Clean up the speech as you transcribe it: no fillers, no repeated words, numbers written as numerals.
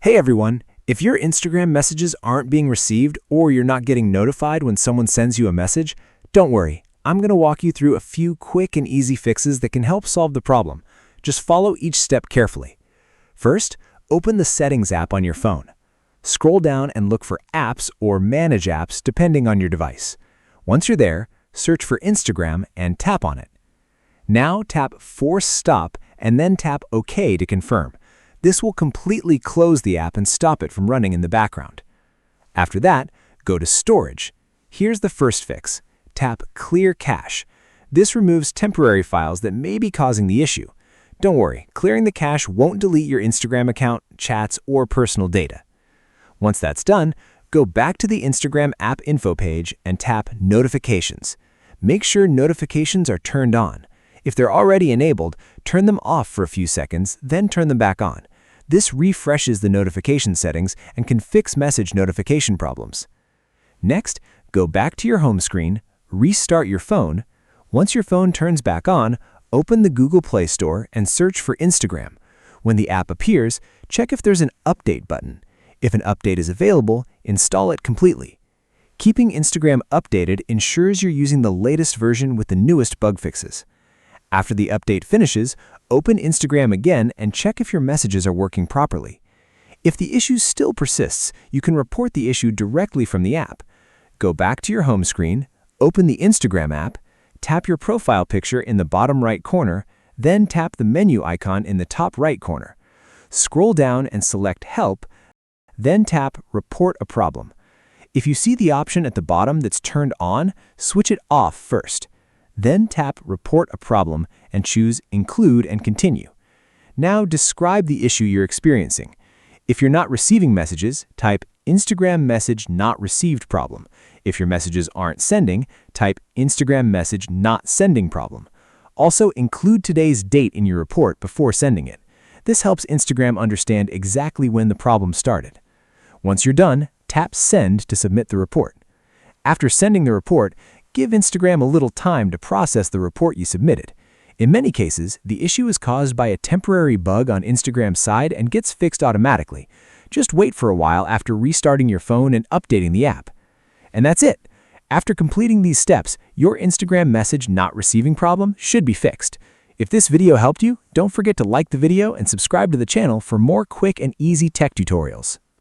Hey everyone, if your Instagram messages aren't being received or you're not getting notified when someone sends you a message, don't worry. I'm going to walk you through a few quick and easy fixes that can help solve the problem. Just follow each step carefully. First, open the Settings app on your phone. Scroll down and look for Apps or Manage Apps depending on your device. Once you're there, search for Instagram and tap on it. Now tap Force Stop and then tap OK to confirm. This will completely close the app and stop it from running in the background. After that, go to Storage. Here's the first fix. Tap Clear Cache. This removes temporary files that may be causing the issue. Don't worry, clearing the cache won't delete your Instagram account, chats, or personal data. Once that's done, go back to the Instagram app info page and tap Notifications. Make sure notifications are turned on. If they're already enabled, turn them off for a few seconds, then turn them back on. This refreshes the notification settings and can fix message notification problems. Next, go back to your home screen, restart your phone. Once your phone turns back on, open the Google Play Store and search for Instagram. When the app appears, check if there's an Update button. If an update is available, install it completely. Keeping Instagram updated ensures you're using the latest version with the newest bug fixes. After the update finishes, open Instagram again and check if your messages are working properly. If the issue still persists, you can report the issue directly from the app. Go back to your home screen, open the Instagram app, tap your profile picture in the bottom right corner, then tap the menu icon in the top right corner. Scroll down and select Help, then tap Report a Problem. If you see the option at the bottom that's turned on, switch it off first. Then tap Report a Problem and choose Include and Continue. Now describe the issue you're experiencing. If you're not receiving messages, type Instagram message not received problem. If your messages aren't sending, type Instagram message not sending problem. Also, include today's date in your report before sending it. This helps Instagram understand exactly when the problem started. Once you're done, tap Send to submit the report. After sending the report, give Instagram a little time to process the report you submitted. In many cases, the issue is caused by a temporary bug on Instagram's side and gets fixed automatically. Just wait for a while after restarting your phone and updating the app. And that's it. After completing these steps, your Instagram message not receiving problem should be fixed. If this video helped you, don't forget to like the video and subscribe to the channel for more quick and easy tech tutorials.